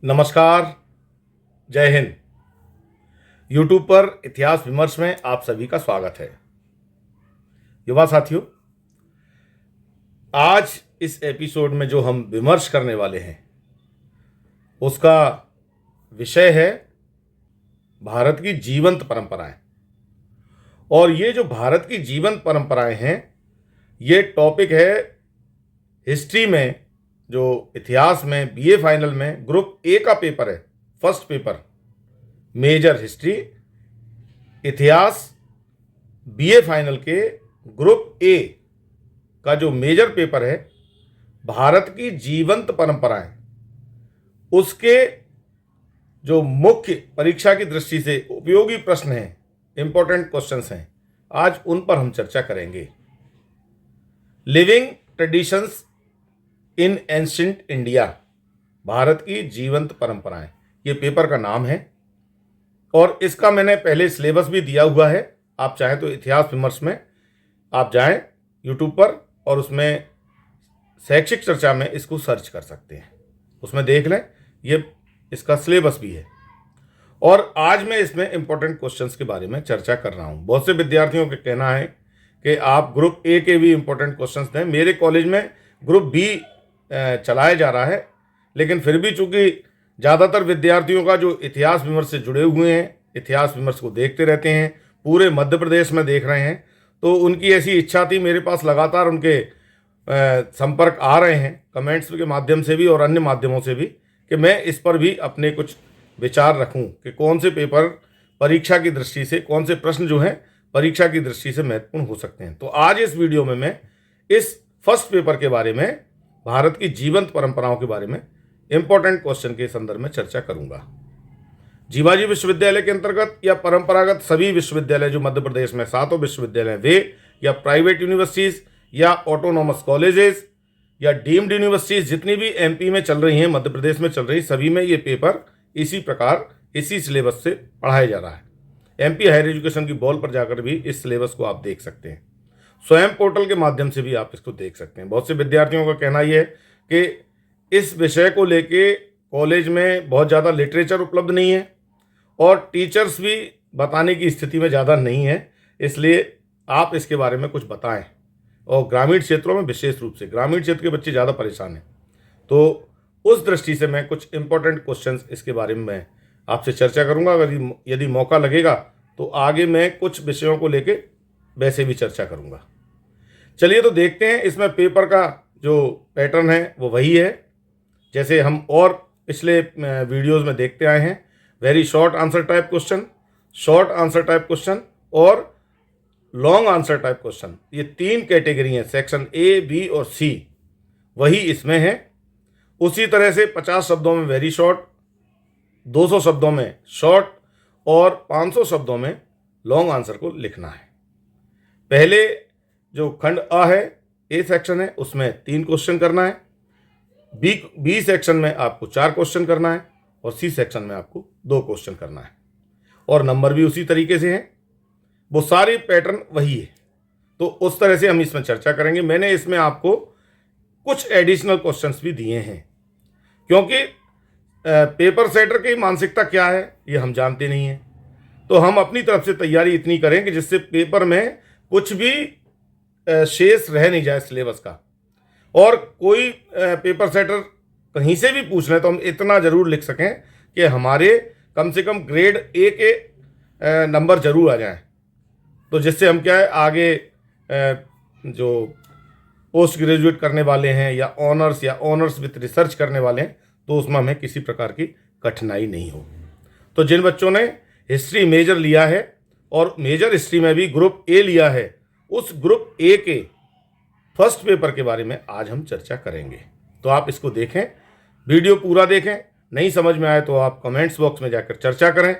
नमस्कार, जय हिंद। YouTube पर इतिहास विमर्श में आप सभी का स्वागत है। युवा साथियों, आज इस एपिसोड में जो हम विमर्श करने वाले हैं उसका विषय है भारत की जीवंत परंपराएं। और ये जो भारत की जीवंत परंपराएं हैं, ये टॉपिक है हिस्ट्री में, जो इतिहास में बीए फाइनल में ग्रुप ए का पेपर है, फर्स्ट पेपर मेजर हिस्ट्री इतिहास बीए फाइनल के ग्रुप ए का जो मेजर पेपर है भारत की जीवंत परंपराएं, उसके जो मुख्य परीक्षा की दृष्टि से उपयोगी प्रश्न हैं, इंपॉर्टेंट क्वेश्चंस हैं, आज उन पर हम चर्चा करेंगे। लिविंग ट्रेडिशंस इन एंशिएंट इंडिया, भारत की जीवंत परंपराएं, ये पेपर का नाम है। और इसका मैंने पहले सिलेबस भी दिया हुआ है। आप चाहें तो इतिहास विमर्श में आप जाएं यूट्यूब पर और उसमें शैक्षिक चर्चा में इसको सर्च कर सकते हैं, उसमें देख लें, ये इसका सिलेबस भी है। और आज मैं इसमें इंपॉर्टेंट क्वेश्चंस के बारे में चर्चा कर रहा हूँ। बहुत से विद्यार्थियों का कहना है कि आप ग्रुप ए के भी इंपॉर्टेंट क्वेश्चंस दें। मेरे कॉलेज में ग्रुप बी चलाया जा रहा है, लेकिन फिर भी चूंकि ज़्यादातर विद्यार्थियों का जो इतिहास विमर्श से जुड़े हुए हैं, इतिहास विमर्श को देखते रहते हैं, पूरे मध्य प्रदेश में देख रहे हैं, तो उनकी ऐसी इच्छा थी, मेरे पास लगातार उनके संपर्क आ रहे हैं कमेंट्स के माध्यम से भी और अन्य माध्यमों से भी, कि मैं इस पर भी अपने कुछ विचार रखूं कि कौन से पेपर परीक्षा की दृष्टि से, कौन से प्रश्न जो हैं परीक्षा की दृष्टि से महत्वपूर्ण हो सकते हैं। तो आज इस वीडियो में मैं इस फर्स्ट पेपर के बारे में, भारत की जीवंत परंपराओं के बारे में इंपॉर्टेंट क्वेश्चन के संदर्भ में चर्चा करूंगा। जीवाजी विश्वविद्यालय के अंतर्गत या परंपरागत सभी विश्वविद्यालय जो मध्य प्रदेश में 7 विश्वविद्यालय, वे या प्राइवेट यूनिवर्सिटीज या ऑटोनॉमस कॉलेजेस या डीम्ड यूनिवर्सिटीज जितनी भी एमपी में चल रही हैं, मध्य प्रदेश में चल रही, सभी में ये पेपर इसी प्रकार इसी सिलेबस से पढ़ाया जा रहा है। एमपी हायर एजुकेशन की बॉल पर जाकर भी इस सिलेबस को आप देख सकते हैं। स्वयं पोर्टल के माध्यम से भी आप इसको देख सकते हैं। बहुत से विद्यार्थियों का कहना यह है कि इस विषय को लेके कॉलेज में बहुत ज़्यादा लिटरेचर उपलब्ध नहीं है और टीचर्स भी बताने की स्थिति में ज़्यादा नहीं है, इसलिए आप इसके बारे में कुछ बताएं। और ग्रामीण क्षेत्रों में, विशेष रूप से ग्रामीण क्षेत्र के बच्चे ज़्यादा परेशान हैं, तो उस दृष्टि से मैं कुछ इंपॉर्टेंट क्वेश्चंस इसके बारे में मैं आपसे चर्चा करूंगा। अगर यदि मौका लगेगा तो आगे मैं कुछ विषयों को लेके वैसे भी चर्चा करूंगा। चलिए तो देखते हैं। इसमें पेपर का जो पैटर्न है वो वही है जैसे हम और पिछले वीडियोस में देखते आए हैं। Very short answer type question, short answer type question और लॉन्ग आंसर टाइप क्वेश्चन, ये 3 कैटेगरी हैं, सेक्शन ए, बी और सी, वही इसमें है। उसी तरह से 50 शब्दों में वेरी शॉर्ट, 200 शब्दों में शॉर्ट और 500 शब्दों में लॉन्ग आंसर को लिखना है। पहले जो खंड अ है, ए सेक्शन है, उसमें 3 क्वेश्चन करना है। बी सेक्शन में आपको 4 क्वेश्चन करना है और सी सेक्शन में आपको 2 क्वेश्चन करना है और नंबर भी उसी तरीके से हैं। वो सारे पैटर्न वही है, तो उस तरह से हम इसमें चर्चा करेंगे। मैंने इसमें आपको कुछ एडिशनल क्वेश्चंस भी दिए हैं, क्योंकि पेपर सेटर की मानसिकता क्या है ये हम जानते नहीं हैं, तो हम अपनी तरफ से तैयारी इतनी करें कि जिससे पेपर में कुछ भी शेष रह नहीं जाए सिलेबस का। और कोई पेपर सेटर कहीं से भी पूछ लें तो हम इतना ज़रूर लिख सकें कि हमारे कम से कम ग्रेड ए के नंबर ज़रूर आ जाएं, तो जिससे हम क्या है आगे जो पोस्ट ग्रेजुएट करने वाले हैं या ऑनर्स विथ रिसर्च करने वाले हैं, तो उसमें हमें किसी प्रकार की कठिनाई नहीं हो। तो जिन बच्चों ने हिस्ट्री मेजर लिया है और मेजर हिस्ट्री में भी ग्रुप ए लिया है, उस ग्रुप ए के फर्स्ट पेपर के बारे में आज हम चर्चा करेंगे। तो आप इसको देखें, वीडियो पूरा देखें। नहीं समझ में आए तो आप कमेंट्स बॉक्स में जाकर चर्चा करें।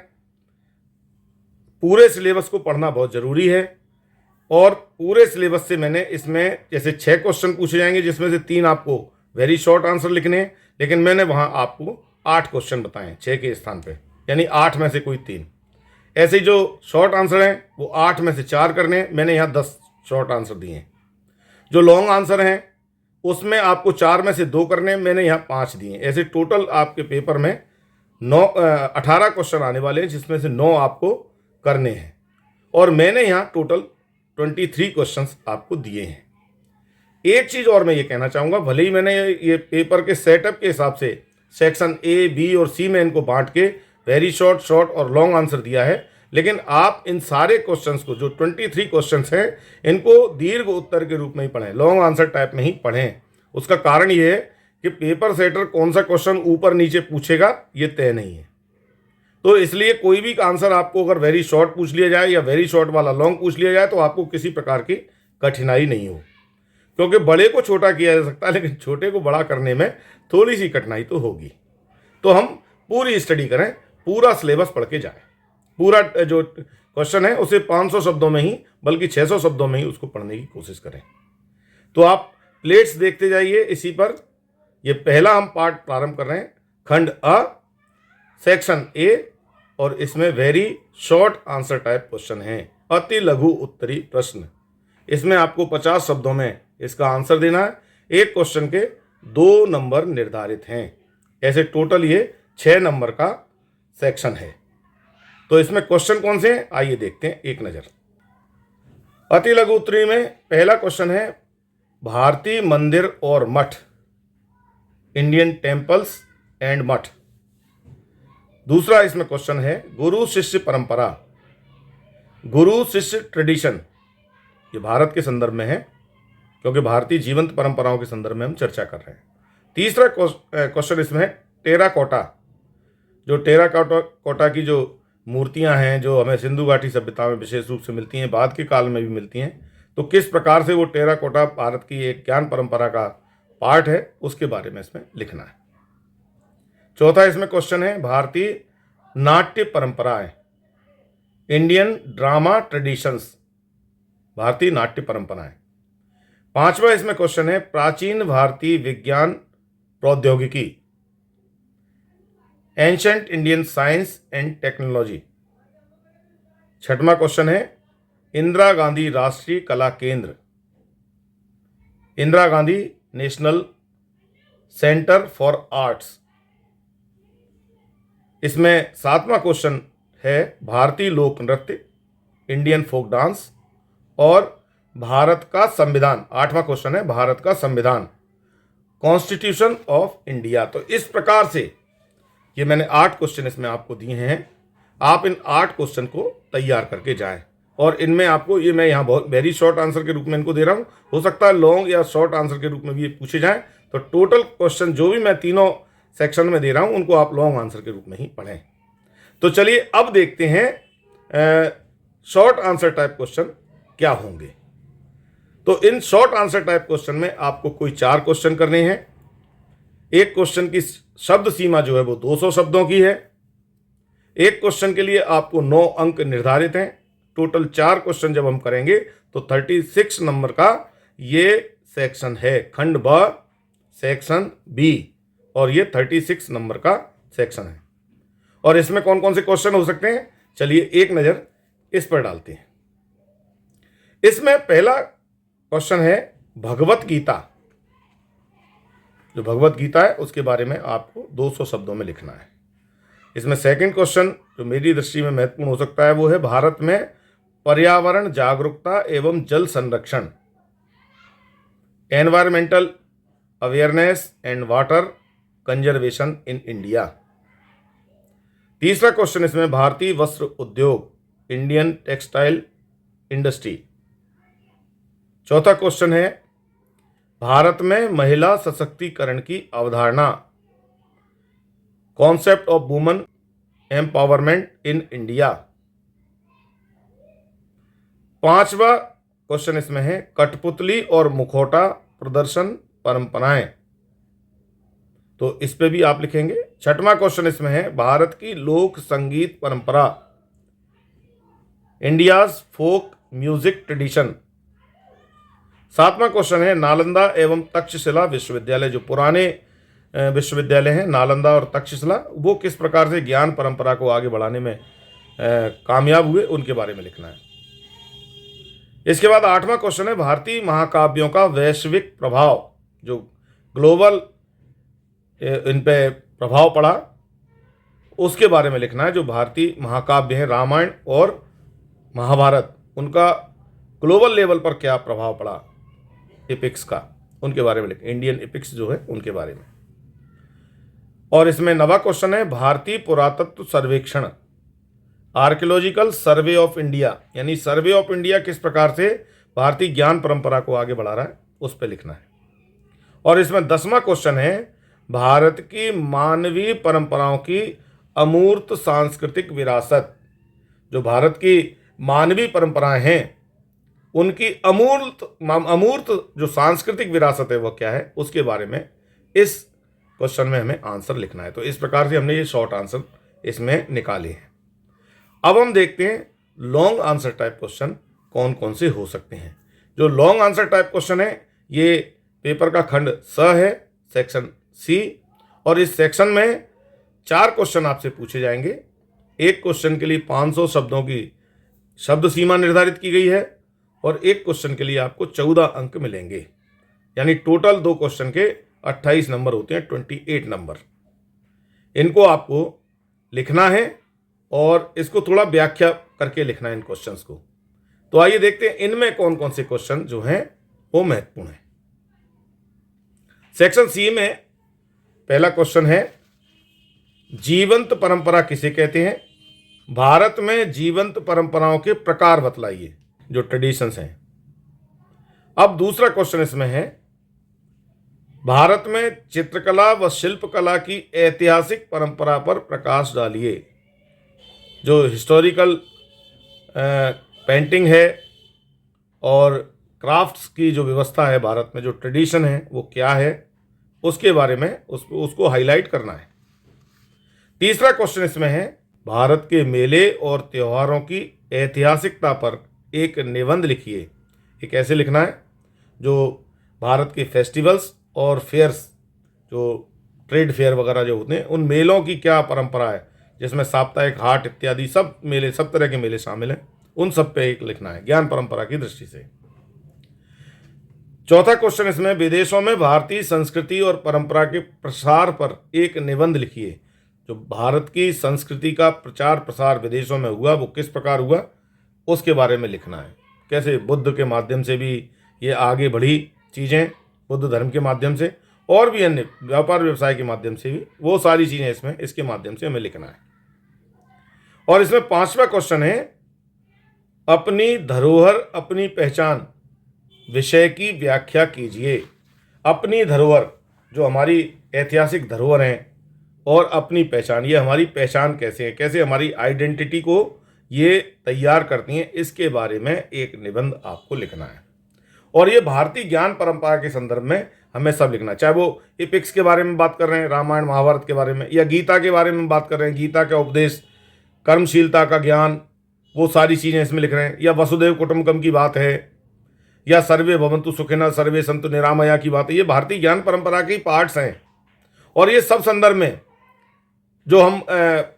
पूरे सिलेबस को पढ़ना बहुत ज़रूरी है और पूरे सिलेबस से मैंने इसमें जैसे 6 क्वेश्चन पूछे जाएंगे, जिसमें से 3 आपको वेरी शॉर्ट आंसर लिखने हैं, लेकिन मैंने वहाँ आपको 8 क्वेश्चन बताए 6 के स्थान पे, यानी 8 में से कोई 3। ऐसे जो शॉर्ट आंसर हैं वो 8 में से 4 करने हैं, मैंने यहाँ 10 शॉर्ट आंसर दिए हैं। जो लॉन्ग आंसर हैं उसमें आपको 4 में से 2 करने, मैंने यहाँ 5 दिए। ऐसे टोटल आपके पेपर में 18 क्वेश्चन आने वाले हैं, जिसमें से 9 आपको करने हैं, और मैंने यहाँ टोटल 23 क्वेश्चंस आपको दिए हैं। एक चीज़ और मैं ये कहना चाहूँगा, भले ही मैंने ये पेपर के सेटअप के हिसाब से सेक्शन ए, बी और सी में इनको बांट के वेरी शॉर्ट, शॉर्ट और लॉन्ग आंसर दिया है, लेकिन आप इन सारे क्वेश्चंस को, जो 23 क्वेश्चंस हैं, इनको दीर्घ उत्तर के रूप में ही पढ़ें, लॉन्ग आंसर टाइप में ही पढ़ें। उसका कारण ये है कि पेपर सेटर कौन सा क्वेश्चन ऊपर नीचे पूछेगा ये तय नहीं है। तो इसलिए कोई भी आंसर आपको अगर वेरी शॉर्ट पूछ लिया जाए या वेरी शॉर्ट वाला लॉन्ग पूछ लिया जाए तो आपको किसी प्रकार की कठिनाई नहीं हो, क्योंकि बड़े को छोटा किया जा सकता है लेकिन छोटे को बड़ा करने में थोड़ी सी कठिनाई तो होगी। तो हम पूरी स्टडी करें, पूरा सिलेबस पढ़ के जाएं, पूरा जो क्वेश्चन है उसे 500 शब्दों में ही, बल्कि 600 शब्दों में ही उसको पढ़ने की कोशिश करें। तो आप प्लेट्स देखते जाइए इसी पर। ये पहला हम पार्ट प्रारंभ कर रहे हैं, खंड अ, सेक्शन ए, और इसमें very short answer type question हैं, अति लघु उत्तरी प्रश्न। इसमें आपको 50 शब्दों में इसका आंसर देना है। एक क्वेश्चन के 2 नंबर निर्धारित हैं। ऐसे टोटल ये 6 नंबर का सेक्शन है। तो इसमें क्वेश्चन कौन से हैं आइए देखते हैं एक नज़र। अति लघु उत्तरी में पहला क्वेश्चन है भारतीय मंदिर और मठ, इंडियन टेम्पल्स एंड मठ। दूसरा इसमें क्वेश्चन है गुरु शिष्य परंपरा, गुरु शिष्य ट्रेडिशन। ये भारत के संदर्भ में है, क्योंकि भारतीय जीवंत परंपराओं के संदर्भ में हम चर्चा कर रहे हैं। तीसरा क्वेश्चन इसमें है टेराकोटा, जो टेराकोटा की जो मूर्तियां हैं, जो हमें सिंधु घाटी सभ्यता में विशेष रूप से मिलती हैं, बाद के काल में भी मिलती हैं, तो किस प्रकार से वो टेराकोटा भारत की एक ज्ञान परंपरा का पार्ट है, उसके बारे में इसमें लिखना है। चौथा इसमें क्वेश्चन है भारतीय नाट्य परंपराएं, Indian drama traditions, Bharatiya Natya परंपराएं। पांचवा इसमें क्वेश्चन है प्राचीन भारतीय विज्ञान प्रौद्योगिकी, ancient Indian science and technology. छठवां क्वेश्चन है इंदिरा गांधी राष्ट्रीय कला केंद्र, Indira Gandhi national centre for arts. इसमें सातवां क्वेश्चन है भारतीय लोक नृत्य, इंडियन फोक डांस और भारत का संविधान। आठवां क्वेश्चन है भारत का संविधान, कॉन्स्टिट्यूशन ऑफ इंडिया। तो इस प्रकार से ये मैंने 8 क्वेश्चन इसमें आपको दिए हैं। आप इन 8 क्वेश्चन को तैयार करके जाएं, और इनमें आपको, ये मैं यहाँ बहुत वेरी शॉर्ट आंसर के रूप में इनको दे रहा हूँ, हो सकता है लॉन्ग या शॉर्ट आंसर के रूप में भी ये पूछे जाएं। तो टोटल क्वेश्चन जो भी मैं तीनों सेक्शन में दे रहा हूँ उनको आप लॉन्ग आंसर के रूप में ही पढ़ें। तो चलिए अब देखते हैं शॉर्ट आंसर टाइप क्वेश्चन क्या होंगे। तो in short answer type question में आपको कोई 4 क्वेश्चन करने हैं। एक क्वेश्चन की शब्द सीमा जो है वो 200 शब्दों की है। एक क्वेश्चन के लिए आपको 9 अंक निर्धारित हैं। टोटल 4 क्वेश्चन जब हम करेंगे तो 36 नंबर का ये सेक्शन है, खंड ब सेक्शन बी, और ये 36 नंबर का सेक्शन है। और इसमें कौन कौन से क्वेश्चन हो सकते हैं, चलिए एक नज़र इस पर डालते हैं। इसमें पहला क्वेश्चन है भगवत गीता। जो भगवत गीता है उसके बारे में आपको 200 शब्दों में लिखना है। इसमें सेकंड क्वेश्चन जो मेरी दृष्टि में महत्वपूर्ण हो सकता है वो है भारत में पर्यावरण जागरूकता एवं जल संरक्षण, environmental awareness and water conservation in India. तीसरा क्वेश्चन इसमें भारतीय वस्त्र उद्योग, इंडियन टेक्सटाइल इंडस्ट्री। चौथा क्वेश्चन है भारत में महिला सशक्तिकरण की अवधारणा, concept of women empowerment in India. पांचवा क्वेश्चन इसमें है कठपुतली और मुखौटा प्रदर्शन परंपराएं, तो इस पे भी आप लिखेंगे। छठवां क्वेश्चन इसमें है भारत की लोक संगीत परंपरा, इंडियाज फोक म्यूजिक ट्रेडिशन। सातवां क्वेश्चन है नालंदा एवं तक्षशिला विश्वविद्यालय, जो पुराने विश्वविद्यालय हैं नालंदा और तक्षशिला, वो किस प्रकार से ज्ञान परंपरा को आगे बढ़ाने में कामयाब हुए, उनके बारे में लिखना है। इसके बाद 8वां क्वेश्चन है, भारतीय महाकाव्यों का वैश्विक प्रभाव, जो ग्लोबल इन पे प्रभाव पड़ा, उसके बारे में लिखना है। जो भारतीय महाकाव्य हैं, रामायण और महाभारत, उनका ग्लोबल लेवल पर क्या प्रभाव पड़ा एपिक्स का, उनके बारे में लिखें। इंडियन एपिक्स जो है उनके बारे में। और इसमें 9वां क्वेश्चन है, भारतीय पुरातत्व सर्वेक्षण, आर्कियोलॉजिकल सर्वे ऑफ इंडिया, यानी सर्वे ऑफ इंडिया किस प्रकार से भारतीय ज्ञान परंपरा को आगे बढ़ा रहा है, उस पर लिखना है। और इसमें 10वां क्वेश्चन है, भारत की मानवीय परंपराओं की अमूर्त सांस्कृतिक विरासत, जो भारत की मानवीय परंपराएं हैं उनकी अमूर्त जो सांस्कृतिक विरासत है वो क्या है, उसके बारे में इस क्वेश्चन में हमें आंसर लिखना है। तो इस प्रकार से हमने ये शॉर्ट आंसर इसमें निकाले हैं। अब हम देखते हैं लॉन्ग आंसर टाइप क्वेश्चन कौन कौन से हो सकते हैं। जो लॉन्ग आंसर टाइप क्वेश्चन है, ये पेपर का खंड स है, सेक्शन सी, और इस सेक्शन में 4 क्वेश्चन आपसे पूछे जाएंगे। एक क्वेश्चन के लिए 500 शब्दों की शब्द सीमा निर्धारित की गई है और एक क्वेश्चन के लिए आपको 14 अंक मिलेंगे, यानी टोटल 2 क्वेश्चन के 28 नंबर होते हैं, 28 नंबर। इनको आपको लिखना है और इसको थोड़ा व्याख्या करके लिखना है इन क्वेश्चंस को। तो आइए देखते हैं इनमें कौन कौन से क्वेश्चन जो हैं वो महत्वपूर्ण है। सेक्शन सी में पहला क्वेश्चन है, जीवंत परंपरा किसे कहते हैं? भारत में जीवंत परंपराओं के प्रकार बतलाइए, जो ट्रेडिशंस हैं। अब दूसरा क्वेश्चन इसमें है, भारत में चित्रकला व शिल्पकला की ऐतिहासिक परंपरा पर प्रकाश डालिए। जो हिस्टोरिकल पेंटिंग है और क्राफ्ट्स की जो व्यवस्था है भारत में, जो ट्रेडिशन है वो क्या है, उसके बारे में उसको हाईलाइट करना है। तीसरा क्वेश्चन इसमें है, भारत के मेले और त्योहारों की ऐतिहासिकता पर एक निबंध लिखिए। ये कैसे लिखना है? जो भारत के फेस्टिवल्स और फेयर्स, जो ट्रेड फेयर वगैरह जो होते हैं, उन मेलों की क्या परंपरा है, जिसमें साप्ताहिक हाट इत्यादि सब मेले, सब तरह के मेले शामिल हैं, उन सब पे एक लिखना है ज्ञान परंपरा की दृष्टि से। चौथा क्वेश्चन इसमें, विदेशों में भारतीय संस्कृति और परंपरा के प्रसार पर एक निबंध लिखिए। जो भारत की संस्कृति का प्रचार प्रसार विदेशों में हुआ, वो किस प्रकार हुआ, उसके बारे में लिखना है। कैसे बुद्ध के माध्यम से भी ये आगे बढ़ी चीज़ें, बुद्ध धर्म के माध्यम से, और भी अन्य व्यापार व्यवसाय के माध्यम से भी, वो सारी चीज़ें इसमें इसके माध्यम से हमें लिखना है। और इसमें 5वां क्वेश्चन है, अपनी धरोहर अपनी पहचान विषय की व्याख्या कीजिए। अपनी धरोहर, जो हमारी ऐतिहासिक धरोहर हैं, और अपनी पहचान, ये हमारी पहचान कैसे है, कैसे हमारी आइडेंटिटी को ये तैयार करती हैं, इसके बारे में एक निबंध आपको लिखना है। और ये भारतीय ज्ञान परंपरा के संदर्भ में हमें सब लिखना है, चाहे वो एपिक्स के बारे में बात कर रहे हैं, रामायण महाभारत के बारे में, या गीता के बारे में बात कर रहे हैं, गीता का उपदेश, कर्मशीलता का ज्ञान, वो सारी चीज़ें इसमें लिख रहे हैं, या वसुदेव कुटुंबकम की बात है, या सर्वे भवन्तु सुखिनः सर्वे सन्तु निरामया की बात है। ये भारतीय ज्ञान परंपरा के पार्ट्स हैं। और ये सब संदर्भ में जो हम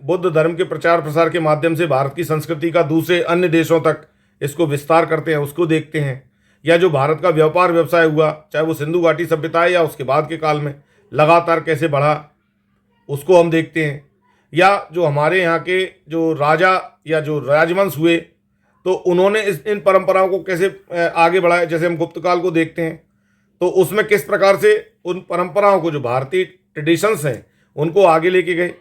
बुद्ध धर्म के प्रचार प्रसार के माध्यम से भारत की संस्कृति का दूसरे अन्य देशों तक इसको विस्तार करते हैं, उसको देखते हैं। या जो भारत का व्यापार व्यवसाय हुआ, चाहे वो सिंधु घाटी सभ्यता है या उसके बाद के काल में लगातार कैसे बढ़ा, उसको हम देखते हैं। या जो हमारे यहाँ के जो राजा या जो राजवंश हुए, तो उन्होंने इन परंपराओं को कैसे आगे बढ़ाया, जैसे हम गुप्त काल को देखते हैं, तो उसमें किस प्रकार से उन परंपराओं को, जो भारतीय ट्रेडिशंस हैं, उनको आगे लेके गए।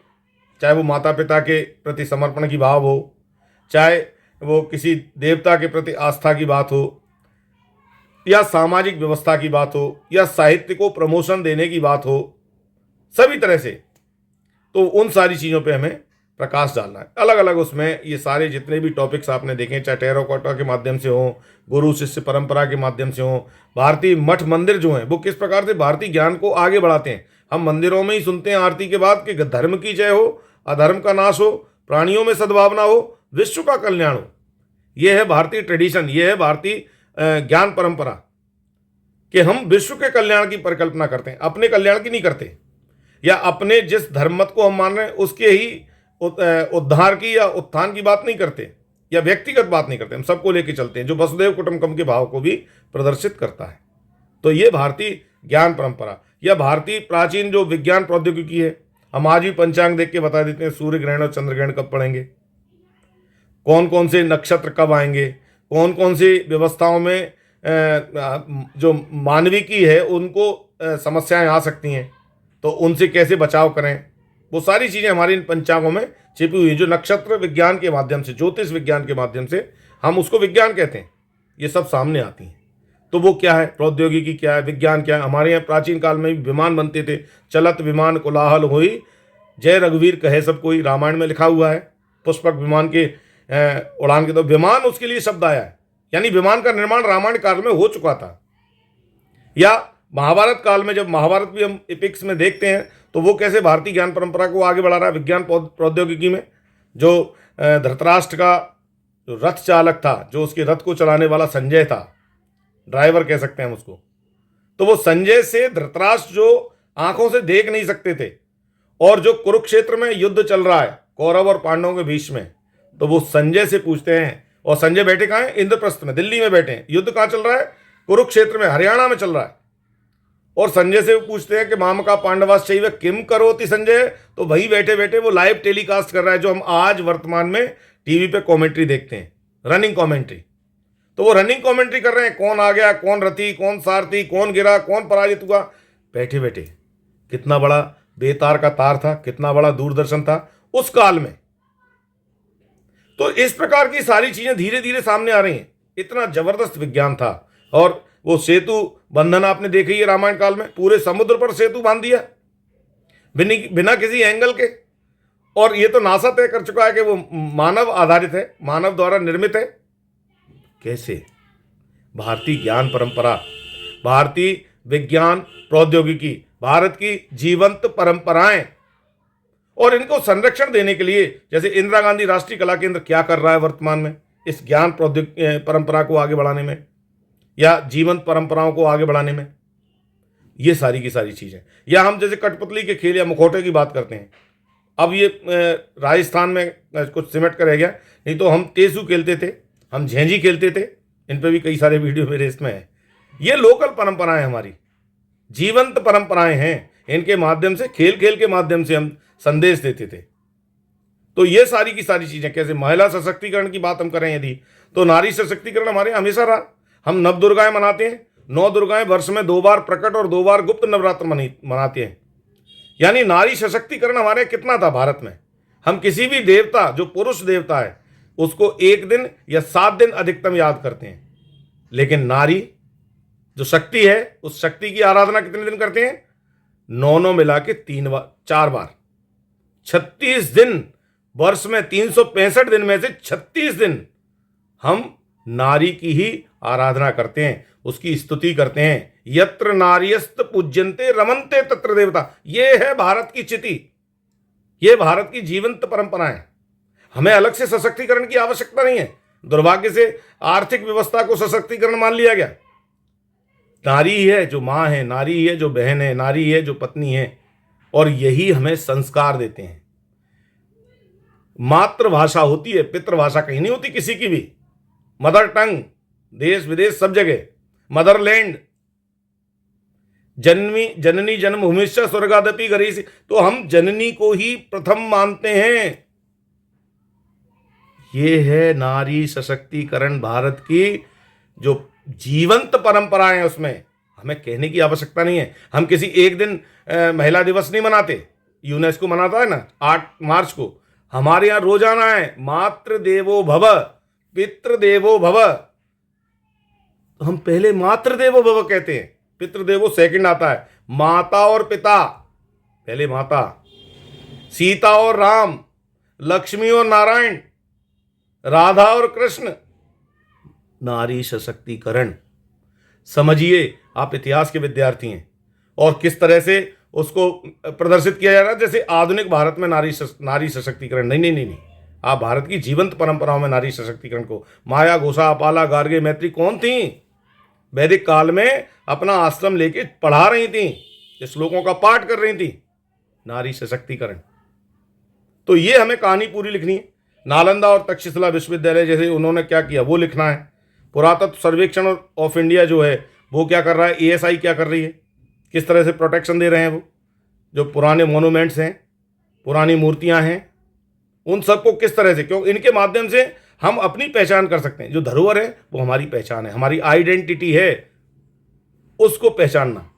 चाहे वो माता पिता के प्रति समर्पण की भाव हो, चाहे वो किसी देवता के प्रति आस्था की बात हो, या सामाजिक व्यवस्था की बात हो, या साहित्य को प्रमोशन देने की बात हो, सभी तरह से। तो उन सारी चीज़ों पे हमें प्रकाश डालना है। अलग अलग उसमें ये सारे जितने भी टॉपिक्स आपने देखे, चाहे टेराकोटा के माध्यम से हो, गुरु शिष्य परंपरा के माध्यम से हो, भारतीय मठ मंदिर जो हैं वो किस प्रकार से भारतीय ज्ञान को आगे बढ़ाते हैं। हम मंदिरों में ही सुनते हैं आरती के बाद कि धर्म की जय हो, अधर्म का नाश हो, प्राणियों में सद्भावना हो, विश्व का कल्याण हो। ये है भारतीय ट्रेडिशन, ये है भारतीय ज्ञान परंपरा, कि हम विश्व के कल्याण की परिकल्पना करते हैं, अपने कल्याण की नहीं करते, या अपने जिस धर्म मत को हम मान रहे हैं उसके ही उद्धार की या उत्थान की बात नहीं करते। या व्यक्तिगत बात नहीं करते, हम सबको लेके चलते हैं, जो वसुधैव कुटुंबकम के भाव को भी प्रदर्शित करता है। तो ये भारतीय ज्ञान परंपरा या भारतीय प्राचीन जो विज्ञान प्रौद्योगिकी है, हम आज भी पंचांग देख के बता देते हैं सूर्य ग्रहण और चंद्र ग्रहण कब पड़ेंगे, कौन कौन से नक्षत्र कब आएंगे, कौन कौन सी व्यवस्थाओं में जो मानविकी है उनको समस्याएं आ सकती हैं, तो उनसे कैसे बचाव करें, वो सारी चीज़ें हमारी इन पंचांगों में छिपी हुई है। जो नक्षत्र विज्ञान के माध्यम से, ज्योतिष विज्ञान के माध्यम से, हम उसको विज्ञान कहते हैं, ये सब सामने आती हैं। तो वो क्या है, प्रौद्योगिकी क्या है, विज्ञान क्या है। हमारे यहाँ प्राचीन काल में भी विमान बनते थे, चलत विमान कोलाहल होई, जय रघुवीर कहे सब कोई, रामायण में लिखा हुआ है। पुष्पक विमान के उड़ान के, तो विमान उसके लिए शब्द आया है, यानी विमान का निर्माण रामायण काल में हो चुका था। या महाभारत काल में, जब महाभारत भी हम एपिक्स में देखते हैं, तो वो कैसे भारतीय ज्ञान परंपरा को आगे बढ़ा रहा है विज्ञान प्रौद्योगिकी में। जो धृतराष्ट्र का जो रथ चालक था, जो उसके रथ को चलाने वाला संजय था, ड्राइवर कह सकते हैं हम उसको, तो वो संजय से धृतराष्ट्र जो आंखों से देख नहीं सकते थे, और जो कुरुक्षेत्र में युद्ध चल रहा है कौरव और पांडवों के बीच में, तो वो संजय से पूछते हैं, और संजय बैठे कहाँ हैं, इंद्रप्रस्थ में, दिल्ली में बैठे हैं। युद्ध कहाँ चल रहा है, कुरुक्षेत्र में, हरियाणा में चल रहा है। और संजय से वो पूछते हैं कि मामका पांडवाश्चैव किम करोति संजय, तो वही बैठे बैठे वो लाइव टेलीकास्ट कर रहा है, जो हम आज वर्तमान में टीवी पे कमेंट्री देखते हैं, रनिंग कमेंट्री। तो वो रनिंग कमेंट्री कर रहे हैं, कौन आ गया, कौन रथी, कौन सारथी, कौन गिरा, कौन पराजित हुआ, बैठे बैठे। कितना बड़ा बेतार का तार था, कितना बड़ा दूरदर्शन था उस काल में। तो इस प्रकार की सारी चीजें धीरे धीरे सामने आ रही हैं, इतना जबरदस्त विज्ञान था। और वो सेतु बंधन आपने देखी है रामायण काल में, पूरे समुद्र पर सेतु बांध दिया बिना किसी एंगल के। और ये तो नासा तय कर चुका है कि वो मानव आधारित है, मानव द्वारा निर्मित है। कैसे भारतीय ज्ञान परंपरा, भारतीय विज्ञान प्रौद्योगिकी, भारत की जीवंत परंपराएं, और इनको संरक्षण देने के लिए जैसे इंदिरा गांधी राष्ट्रीय कला केंद्र क्या कर रहा है वर्तमान में, इस ज्ञान प्रौद्योगिकी परंपरा को आगे बढ़ाने में या जीवंत परंपराओं को आगे बढ़ाने में, ये सारी की सारी चीजें। या हम जैसे कठपुतली के खेल या मुखौटे की बात करते हैं, अब ये राजस्थान में कुछ सिमट कर रह गया, नहीं तो हम टेसू खेलते थे, हम झेंझी खेलते थे, इन पे भी कई सारे वीडियो मेरे इसमें है। ये लोकल परंपराएं हमारी जीवंत परंपराएं हैं, इनके माध्यम से, खेल खेल के माध्यम से हम संदेश देते थे। तो ये सारी की सारी चीजें, कैसे महिला सशक्तिकरण की बात हम करें यदि, तो नारी सशक्तिकरण हमारे हमेशा रहा। हम नव दुर्गाएं मनाते हैं, 9 दुर्गाएं वर्ष में 2 बार प्रकट और 2 बार गुप्त नवरात्र मनाते हैं। यानी नारी सशक्तिकरण हमारे कितना था भारत में। हम किसी भी देवता, जो पुरुष देवता है, उसको 1 दिन या 7 दिन अधिकतम याद करते हैं, लेकिन नारी जो शक्ति है, उस शक्ति की आराधना कितने दिन करते हैं, 9 मिला के 4 बार, 36 दिन वर्ष में, 365 दिन में से 36 दिन हम नारी की ही आराधना करते हैं, उसकी स्तुति करते हैं। यत्र नार्यस्त पूज्यन्ते रमन्ते तत्र देवता, ये है भारत की चिति, ये भारत की जीवंत परंपरा है। हमें अलग से सशक्तिकरण की आवश्यकता नहीं है। दुर्भाग्य से आर्थिक व्यवस्था को सशक्तिकरण मान लिया गया। नारी ही है जो माँ है, नारी ही है जो बहन है, नारी ही है जो पत्नी है, और यही हमें संस्कार देते हैं। मातृभाषा होती है, पितृभाषा कहीं नहीं होती किसी की भी। मदर टंग, देश विदेश सब जगह मदरलैंड, जननी जन्मभूमिश्च स्वर्गादपि गरीयसी, तो हम जननी को ही प्रथम मानते हैं। ये है नारी सशक्तिकरण, भारत की जो जीवंत परंपराएं, उसमें हमें कहने की आवश्यकता नहीं है। हम किसी एक दिन महिला दिवस नहीं मनाते, यूनेस्को मनाता है ना 8 मार्च को, हमारे यहाँ रोजाना है मातृदेवो भव पितृदेवो भव। हम पहले मातृदेवो भव कहते हैं, पितृदेवो सेकंड आता है। माता और पिता, पहले माता, सीता और राम, लक्ष्मी और नारायण, राधा और कृष्ण। नारी सशक्तिकरण समझिए, आप इतिहास के विद्यार्थी हैं, और किस तरह से उसको प्रदर्शित किया जा रहा है जैसे आधुनिक भारत में नारी सशक्तिकरण। नहीं नहीं नहीं नहीं, आप भारत की जीवंत परंपराओं में नारी सशक्तिकरण को, माया, घोषा, अपाला, गार्गे, मैत्री कौन थी, वैदिक काल में अपना आश्रम लेके पढ़ा रही थी, श्लोकों का पाठ कर रही थी। नारी सशक्तिकरण, तो ये हमें कहानी पूरी लिखनी है। नालंदा और तक्षशिला विश्वविद्यालय जैसे उन्होंने क्या किया वो लिखना है। पुरातत्व सर्वेक्षण ऑफ इंडिया जो है वो क्या कर रहा है, एएसआई क्या कर रही है, किस तरह से प्रोटेक्शन दे रहे हैं वो। जो पुराने मोनूमेंट्स हैं, पुरानी मूर्तियां हैं, उन सबको किस तरह से, क्यों इनके माध्यम से हम अपनी पहचान कर सकते हैं। जो धरोहर है वो हमारी पहचान है, हमारी आइडेंटिटी है, उसको पहचानना,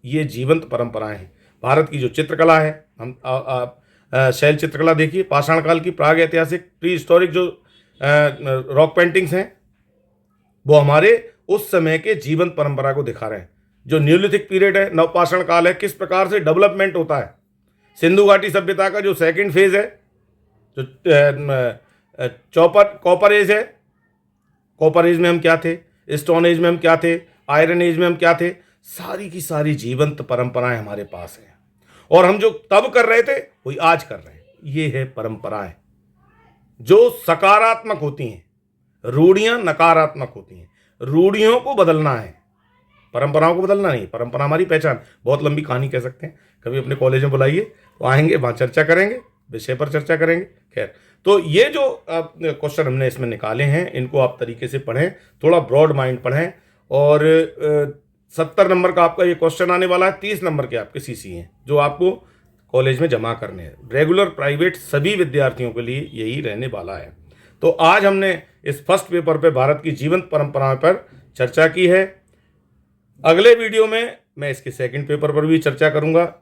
ये जीवंत परंपराएं हैं। भारत की जो चित्रकला है, हम शैल चित्रकला देखिए, पाषाण काल की, प्राग ऐतिहासिक, प्री हिस्टोरिक जो रॉक पेंटिंग्स हैं, वो हमारे उस समय के जीवंत परंपरा को दिखा रहे हैं। जो न्यूलिथिक पीरियड है, नवपाषाण काल है, किस प्रकार से डेवलपमेंट होता है। सिंधु घाटी सभ्यता का जो सेकंड फेज है, जो कॉपर एज है, कॉपर एज में हम क्या थे, स्टोन एज में हम क्या थे, आयरन एज में हम क्या थे, सारी की सारी जीवंत परंपराएं हमारे पास हैं। और हम जो तब कर रहे थे वही आज कर रहे हैं। ये है परंपराएं जो सकारात्मक होती हैं, रूढ़ियां नकारात्मक होती हैं। रूढ़ियों को बदलना है, परंपराओं को बदलना नहीं। परंपरा हमारी पहचान, बहुत लंबी कहानी कह सकते हैं, कभी अपने कॉलेज में बुलाइए तो आएंगे, वहाँ चर्चा करेंगे, विषय पर चर्चा करेंगे। खैर, तो ये जो क्वेश्चन हमने इसमें निकाले हैं, इनको आप तरीके से पढ़ें, थोड़ा ब्रॉड माइंड पढ़ें। और 70 नंबर का आपका ये क्वेश्चन आने वाला है, 30 नंबर के आपके सीसी हैं जो आपको कॉलेज में जमा करने हैं। रेगुलर प्राइवेट सभी विद्यार्थियों के लिए यही रहने वाला है। तो आज हमने इस फर्स्ट पेपर पे भारत की जीवंत परंपराओं पर चर्चा की है। अगले वीडियो में मैं इसके सेकंड पेपर पर भी चर्चा करूंगा।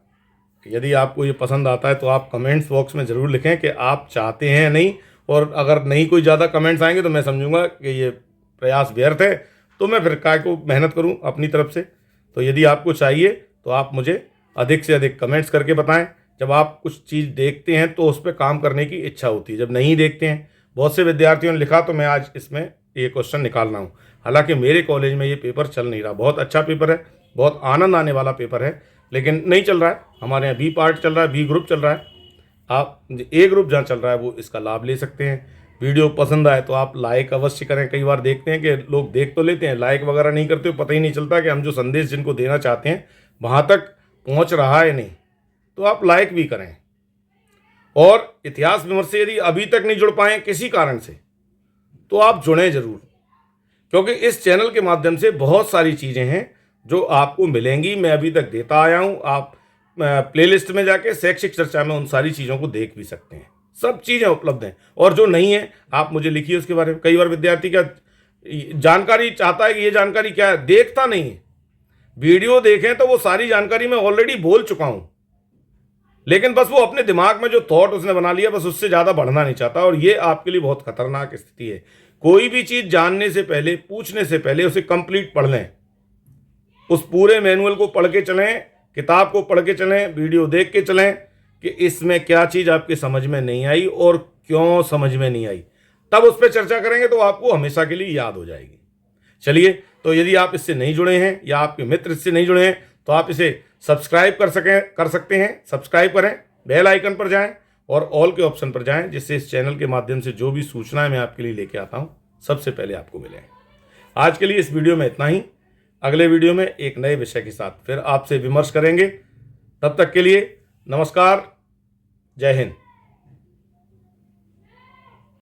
यदि आपको ये पसंद आता है तो आप कमेंट्स बॉक्स में ज़रूर लिखें कि आप चाहते हैं या नहीं, और अगर नहीं कोई ज़्यादा कमेंट्स आएंगे तो मैं समझूंगा कि ये प्रयास व्यर्थ है, तो मैं फिर काय को मेहनत करूं अपनी तरफ से। तो यदि आपको चाहिए तो आप मुझे अधिक से अधिक कमेंट्स करके बताएं। जब आप कुछ चीज़ देखते हैं तो उस पर काम करने की इच्छा होती है, जब नहीं देखते हैं, बहुत से विद्यार्थियों ने लिखा तो मैं आज इसमें ये क्वेश्चन निकाल रहा हूँ। हालांकि मेरे कॉलेज में ये पेपर चल नहीं रहा, बहुत अच्छा पेपर है, बहुत आनंद आने वाला पेपर है, लेकिन नहीं चल रहा है। हमारे यहाँ बी पार्ट चल रहा है, बी ग्रुप चल रहा है। आप ए ग्रुप जहाँ चल रहा है वो इसका लाभ ले सकते हैं। वीडियो पसंद आए तो आप लाइक अवश्य करें। कई बार देखते हैं कि लोग देख तो लेते हैं, लाइक वगैरह नहीं करते, पता ही नहीं चलता कि हम जो संदेश जिनको देना चाहते हैं वहाँ तक पहुँच रहा है नहीं। तो आप लाइक भी करें। और इतिहास विमर्श से यदि अभी तक नहीं जुड़ पाए किसी कारण से, तो आप जुड़ें ज़रूर, क्योंकि इस चैनल के माध्यम से बहुत सारी चीज़ें हैं जो आपको मिलेंगी। मैं अभी तक देता आया हूँ। आप प्लेलिस्ट में जाके शैक्षिक चर्चा में उन सारी चीज़ों को देख भी सकते हैं। सब चीज़ें उपलब्ध हैं, और जो नहीं है आप मुझे लिखिए उसके बारे में। कई बार विद्यार्थी क्या जानकारी चाहता है कि ये जानकारी क्या है, देखता नहीं है। वीडियो देखें तो वो सारी जानकारी मैं ऑलरेडी बोल चुका हूँ, लेकिन बस वो अपने दिमाग में जो थॉट उसने बना लिया, बस उससे ज़्यादा बढ़ना नहीं चाहता। और ये आपके लिए बहुत खतरनाक स्थिति है। कोई भी चीज़ जानने से पहले, पूछने से पहले उसे कंप्लीट पढ़ लें। उस पूरे मैनुअल को पढ़ के चलें, किताब को पढ़ के चलें, वीडियो देख के चलें कि इसमें क्या चीज़ आपके समझ में नहीं आई और क्यों समझ में नहीं आई। तब उस पर चर्चा करेंगे तो आपको हमेशा के लिए याद हो जाएगी। चलिए, तो यदि आप इससे नहीं जुड़े हैं या आपके मित्र इससे नहीं जुड़े हैं तो आप इसे सब्सक्राइब कर सकते हैं। सब्सक्राइब करें, बेल आइकन पर जाएं और ऑल के ऑप्शन पर जाएं, जिससे इस चैनल के माध्यम से जो भी सूचनाएं मैं आपके लिए लेके आता हूं सबसे पहले आपको मिले। आज के लिए इस वीडियो में इतना ही। अगले वीडियो में एक नए विषय के साथ फिर आपसे विमर्श करेंगे। तब तक के लिए नमस्कार, जय हिंद।